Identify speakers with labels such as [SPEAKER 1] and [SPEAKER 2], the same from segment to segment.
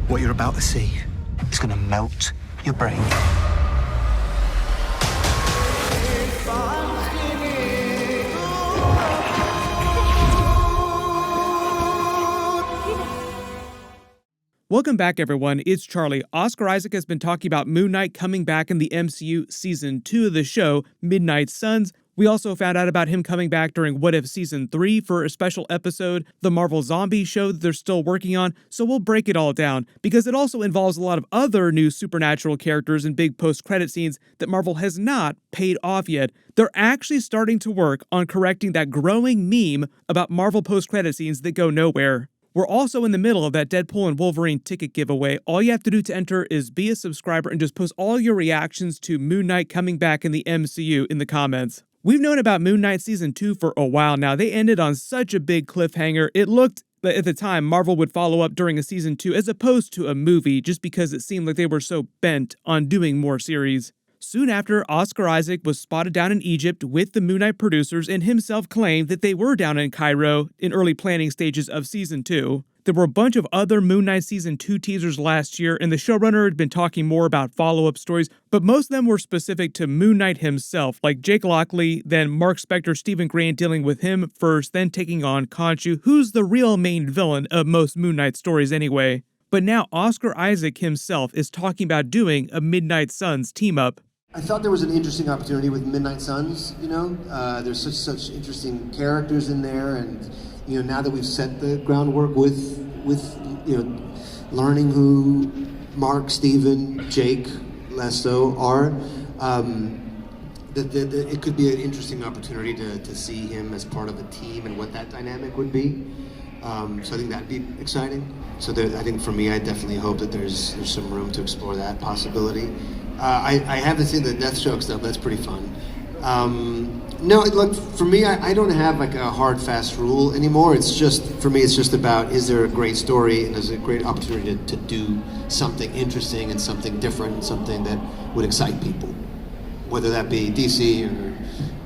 [SPEAKER 1] What you're about to see is gonna melt your brain.
[SPEAKER 2] Welcome back, everyone. It's Charlie. Oscar Isaac has been talking about Moon Knight coming back in the MCU Season 2 of the show, Midnight Suns. We also found out about him coming back during What If Season 3 for a special episode, the Marvel Zombie show that they're still working on, so we'll break it all down, because it also involves a lot of other new supernatural characters and big post-credit scenes that Marvel has not paid off yet. They're actually starting to work on correcting that growing meme about Marvel post-credit scenes that go nowhere. We're also in the middle of that Deadpool and Wolverine ticket giveaway. All you have to do to enter is be a subscriber and just post all your reactions to Moon Knight coming back in the MCU in the comments. We've known about Moon Knight Season 2 for a while now. They ended on such a big cliffhanger. It looked that at the time Marvel would follow up during a Season 2 as opposed to a movie, just because it seemed like they were so bent on doing more series. Soon after, Oscar Isaac was spotted down in Egypt with the Moon Knight producers and himself claimed that they were down in Cairo in early planning stages of Season 2. There were a bunch of other Moon Knight Season 2 teasers last year, and the showrunner had been talking more about follow-up stories, but most of them were specific to Moon Knight himself, like Jake Lockley, then Mark Spector, Stephen Grant dealing with him first, then taking on Khonshu, who's the real main villain of most Moon Knight stories anyway. But now Oscar Isaac himself is talking about doing a Midnight Suns team-up.
[SPEAKER 3] I thought there was an interesting opportunity with Midnight Suns, there's such interesting characters in there, and, now that we've set the groundwork with learning who Mark, Steven, Jake, Lesso are, it could be an interesting opportunity to see him as part of a team and what that dynamic would be. So I think that'd be exciting. So I think for me, I definitely hope that there's some room to explore that possibility. I haven't seen the Deathstroke stuff. That's pretty fun. No, look, for me, I don't have like a hard, fast rule anymore. It's just, for me, it's just about, is there a great story and is there a great opportunity to do something interesting and something different and something that would excite people, whether that be DC or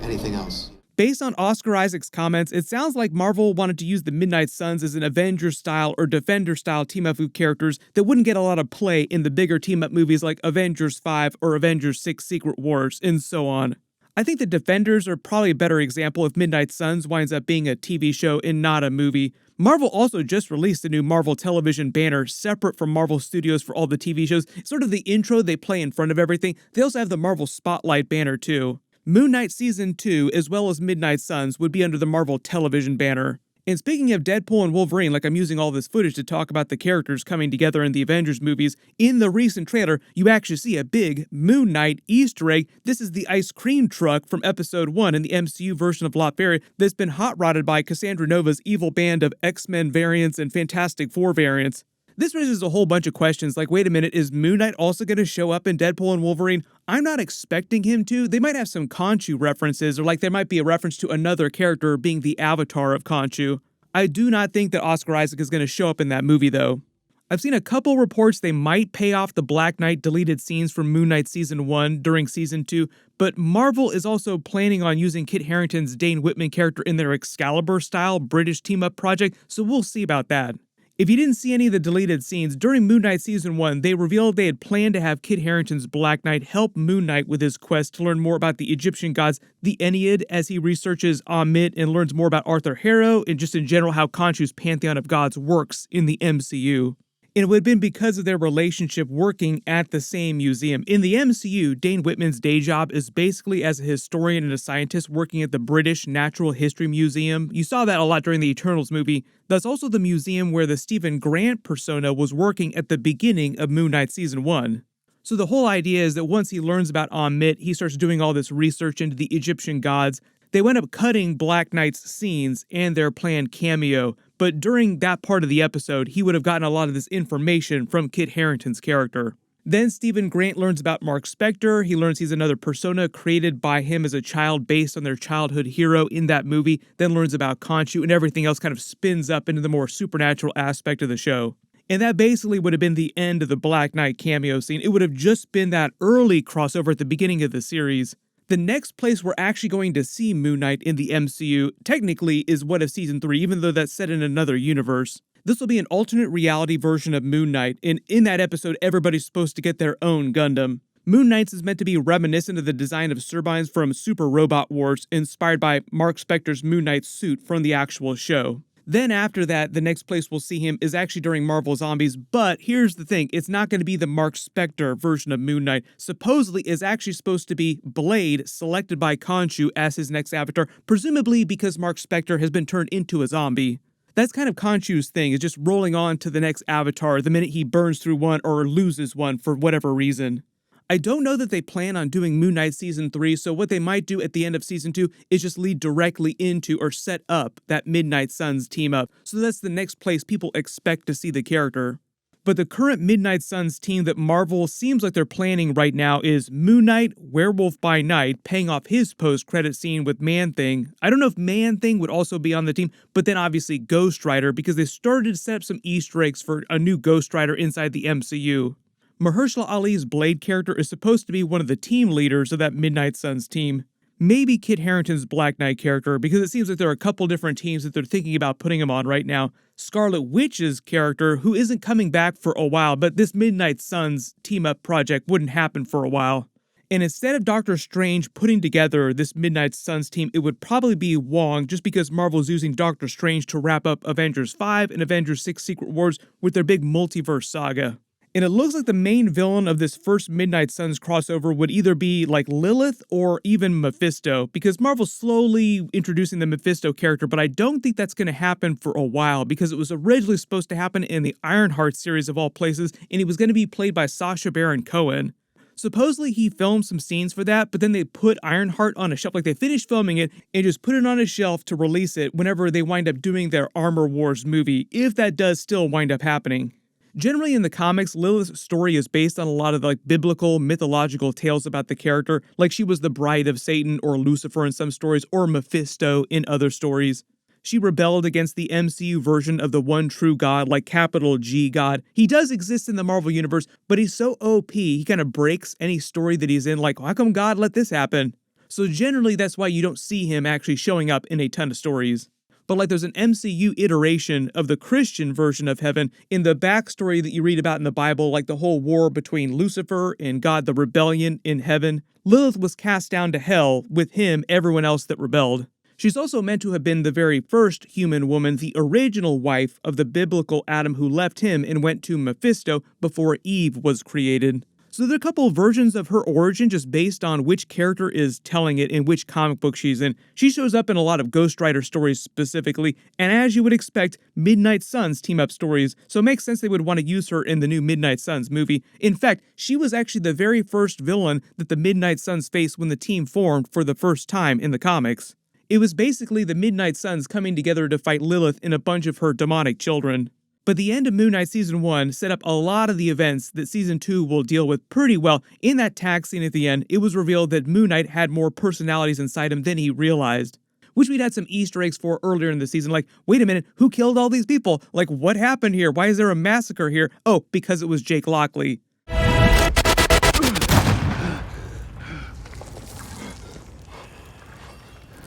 [SPEAKER 3] anything else.
[SPEAKER 2] Based on Oscar Isaac's comments, it sounds like Marvel wanted to use the Midnight Suns as an Avengers-style or Defender-style team-up of characters that wouldn't get a lot of play in the bigger team-up movies like Avengers 5 or Avengers 6 Secret Wars, and so on. I think the Defenders are probably a better example if Midnight Suns winds up being a TV show and not a movie. Marvel also just released a new Marvel television banner separate from Marvel Studios for all the TV shows. It's sort of the intro they play in front of everything. They also have the Marvel Spotlight banner too. Moon Knight Season 2, as well as Midnight Suns, would be under the Marvel television banner. And speaking of Deadpool and Wolverine, like I'm using all this footage to talk about the characters coming together in the Avengers movies, in the recent trailer, you actually see a big Moon Knight Easter egg. This is the ice cream truck from Episode 1 in the MCU version of Latveria that's been hot-rodded by Cassandra Nova's evil band of X-Men variants and Fantastic Four variants. This raises a whole bunch of questions like, wait a minute, is Moon Knight also going to show up in Deadpool and Wolverine? I'm not expecting him to. They might have some Khonshu references, or like there might be a reference to another character being the avatar of Khonshu. I do not think that Oscar Isaac is going to show up in that movie, though. I've seen a couple reports they might pay off the Black Knight deleted scenes from Moon Knight Season 1 during Season 2, but Marvel is also planning on using Kit Harington's Dane Whitman character in their Excalibur-style British team-up project, so we'll see about that. If you didn't see any of the deleted scenes, during Moon Knight Season 1, they revealed they had planned to have Kit Harington's Black Knight help Moon Knight with his quest to learn more about the Egyptian gods, the Ennead, as he researches Ammit and learns more about Arthur Harrow, and just in general how Khonshu's pantheon of gods works in the MCU. And it would have been because of their relationship working at the same museum. In the MCU, Dane Whitman's day job is basically as a historian and a scientist working at the British Natural History Museum. You saw that a lot during the Eternals movie. That's also the museum where the Stephen Grant persona was working at the beginning of Moon Knight Season 1. So the whole idea is that once he learns about Ammit, he starts doing all this research into the Egyptian gods. They went up cutting Black Knight's scenes and their planned cameo, but during that part of the episode, he would have gotten a lot of this information from Kit Harington's character. Then Stephen Grant learns about Mark Spector. He learns he's another persona created by him as a child based on their childhood hero in that movie, then learns about Khonshu, and everything else kind of spins up into the more supernatural aspect of the show. And that basically would have been the end of the Black Knight cameo scene. It would have just been that early crossover at the beginning of the series. The next place we're actually going to see Moon Knight in the MCU, technically, is What If Season 3, even though that's set in another universe. This will be an alternate reality version of Moon Knight, and in that episode, everybody's supposed to get their own Gundam. Moon Knight's is meant to be reminiscent of the design of Turbines from Super Robot Wars, inspired by Mark Spector's Moon Knight suit from the actual show. Then after that, the next place we'll see him is actually during Marvel Zombies, but here's the thing, it's not going to be the Mark Spector version of Moon Knight. Supposedly, it's actually supposed to be Blade, selected by Khonshu as his next avatar, presumably because Mark Spector has been turned into a zombie. That's kind of Khonshu's thing, is just rolling on to the next avatar the minute he burns through one or loses one for whatever reason. I don't know that they plan on doing Moon Knight Season 3, so what they might do at the end of Season 2 is just lead directly into or set up that Midnight Suns team up, so that's the next place people expect to see the character. But the current Midnight Suns team that Marvel seems like they're planning right now is Moon Knight, Werewolf by Night, paying off his post-credit scene with Man-Thing. I don't know if Man-Thing would also be on the team, but then obviously Ghost Rider, because they started to set up some Easter eggs for a new Ghost Rider inside the MCU. Mahershala Ali's Blade character is supposed to be one of the team leaders of that Midnight Suns team. Maybe Kit Harington's Black Knight character, because it seems like there are a couple different teams that they're thinking about putting him on right now. Scarlet Witch's character, who isn't coming back for a while, but this Midnight Suns team-up project wouldn't happen for a while. And instead of Doctor Strange putting together this Midnight Suns team, it would probably be Wong, just because Marvel's using Doctor Strange to wrap up Avengers 5 and Avengers 6 Secret Wars with their big multiverse saga. And it looks like the main villain of this first Midnight Suns crossover would either be like Lilith or even Mephisto, because Marvel's slowly introducing the Mephisto character, but I don't think that's going to happen for a while, because it was originally supposed to happen in the Ironheart series of all places, and he was going to be played by Sacha Baron Cohen. Supposedly he filmed some scenes for that, but then they put Ironheart on a shelf, like they finished filming it and just put it on a shelf to release it whenever they wind up doing their Armor Wars movie, if that does still wind up happening. Generally in the comics, Lilith's story is based on a lot of biblical, mythological tales about the character, like she was the bride of Satan or Lucifer in some stories, or Mephisto in other stories. She rebelled against the MCU version of the one true God, like capital G God. He does exist in the Marvel Universe, but he's so OP, he kind of breaks any story that he's in, like, how come God let this happen? So generally that's why you don't see him actually showing up in a ton of stories. But there's an MCU iteration of the Christian version of heaven in the backstory that you read about in the Bible, like the whole war between Lucifer and God, the rebellion in heaven. Lilith was cast down to hell with him, everyone else that rebelled. She's also meant to have been the very first human woman, the original wife of the biblical Adam who left him and went to Mephisto before Eve was created. So there are a couple of versions of her origin just based on which character is telling it in which comic book she's in. She shows up in a lot of Ghost Rider stories specifically, and as you would expect, Midnight Suns team-up stories, so it makes sense they would want to use her in the new Midnight Suns movie. In fact, she was actually the very first villain that the Midnight Suns faced when the team formed for the first time in the comics. It was basically the Midnight Suns coming together to fight Lilith and a bunch of her demonic children. But the end of Moon Knight Season 1 set up a lot of the events that Season 2 will deal with pretty well. In that tag scene at the end, it was revealed that Moon Knight had more personalities inside him than he realized. Which we'd had some Easter eggs for earlier in the season, like, wait a minute, who killed all these people? Like, what happened here? Why is there a massacre here? Oh, because it was Jake Lockley.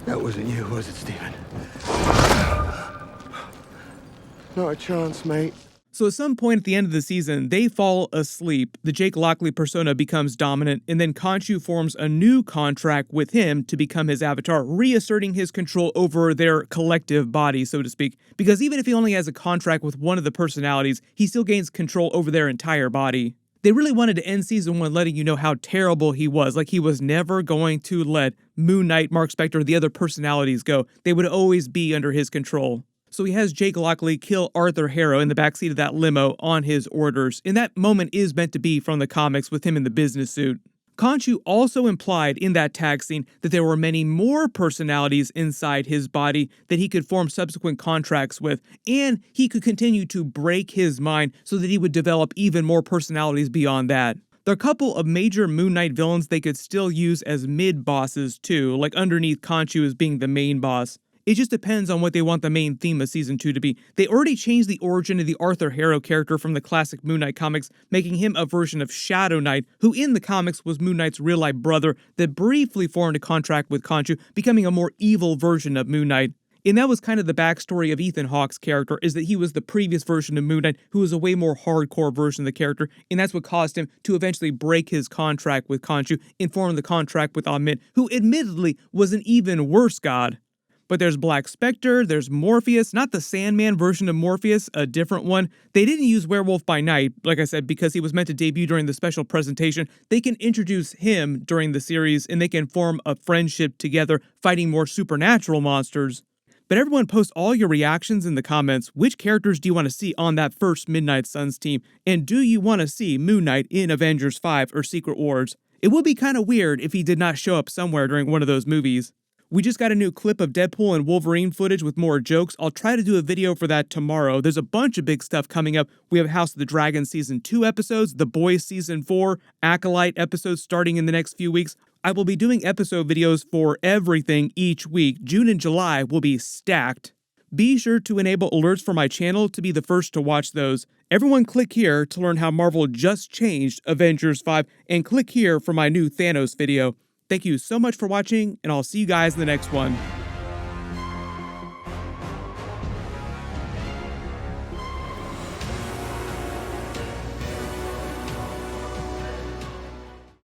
[SPEAKER 4] That wasn't you, was it, Steven? Not a chance, mate.
[SPEAKER 2] So at some point at the end of the season, they fall asleep, the Jake Lockley persona becomes dominant, and then Khonshu forms a new contract with him to become his avatar, reasserting his control over their collective body, so to speak. Because even if he only has a contract with one of the personalities, he still gains control over their entire body. They really wanted to end Season 1 letting you know how terrible he was, like he was never going to let Moon Knight, Mark Spector, or the other personalities go. They would always be under his control. So he has Jake Lockley kill Arthur Harrow in the backseat of that limo on his orders, and that moment is meant to be from the comics with him in the business suit. Khonshu also implied in that tag scene that there were many more personalities inside his body that he could form subsequent contracts with, and he could continue to break his mind so that he would develop even more personalities beyond that. There are a couple of major Moon Knight villains they could still use as mid-bosses too, like underneath Khonshu as being the main boss. It just depends on what they want the main theme of Season 2 to be. They already changed the origin of the Arthur Harrow character from the classic Moon Knight comics, making him a version of Shadow Knight, who in the comics was Moon Knight's real-life brother that briefly formed a contract with Khonshu, becoming a more evil version of Moon Knight. And that was kind of the backstory of Ethan Hawke's character, is that he was the previous version of Moon Knight, who was a way more hardcore version of the character, and that's what caused him to eventually break his contract with Khonshu and form the contract with Amen, who admittedly was an even worse god. But there's Black Spectre, there's Morpheus, not the Sandman version of Morpheus, a different one. They didn't use Werewolf by Night, like I said, because he was meant to debut during the special presentation. They can introduce him during the series, and they can form a friendship together, fighting more supernatural monsters. But everyone post all your reactions in the comments. Which characters do you want to see on that first Midnight Suns team? And do you want to see Moon Knight in Avengers 5 or Secret Wars? It would be kind of weird if he did not show up somewhere during one of those movies. We just got a new clip of Deadpool and Wolverine footage with more jokes. I'll try to do a video for that tomorrow. There's a bunch of big stuff coming up. We have House of the Dragon Season 2 episodes, The Boys Season 4, Acolyte episodes starting in the next few weeks. I will be doing episode videos for everything each week. June and July will be stacked. Be sure to enable alerts for my channel to be the first to watch those. Everyone click here to learn how Marvel just changed Avengers 5, and click here for my new Thanos video. Thank you so much for watching, and I'll see you guys in the next one.